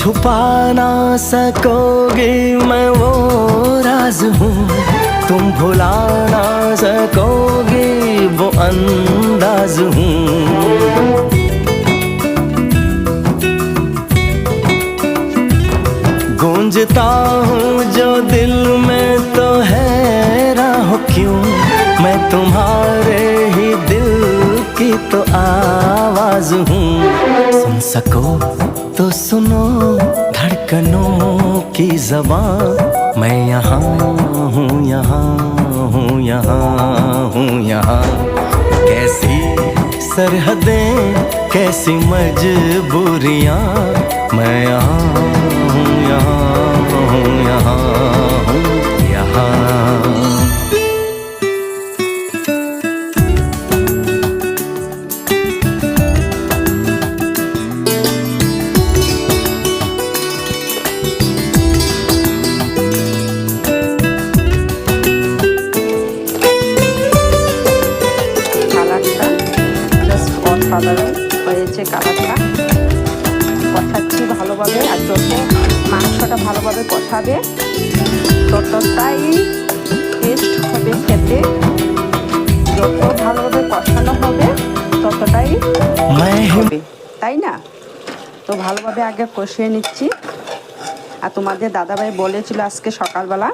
छुपा ना सकोगी मैं वो राज हूँ, तुम भुला ना सकोगी वो अंदाज हूँ। गूंजता हूँ जो दिल में तो हैरान हो क्यों, मैं तुम्हारे ही दिल की तो आवाज हूँ। सुन सको तो सुनो धड़कनों की ज़बान, मैं यहाँ हूँ, यहाँ हूँ, यहाँ हूँ, यहाँ। कैसी सरहदें कैसी मजबूरियाँ, मैं यहाँ हूँ, यहाँ हूँ, यहाँ हूँ, यहाँ। সাধারণ হয়েছে কালারটা, কষাচ্ছি ভালোভাবে। আর যত মাংসটা ভালোভাবে কষাবে ততটাই টেস্ট হবে খেতে, যত ভালোভাবে কষানো হবে ততটাই হবে, তাই না? তো ভালোভাবে আগে কষিয়ে নিচ্ছি। আর তোমাদের দাদাভাই বলেছিল আজকে সকালবেলা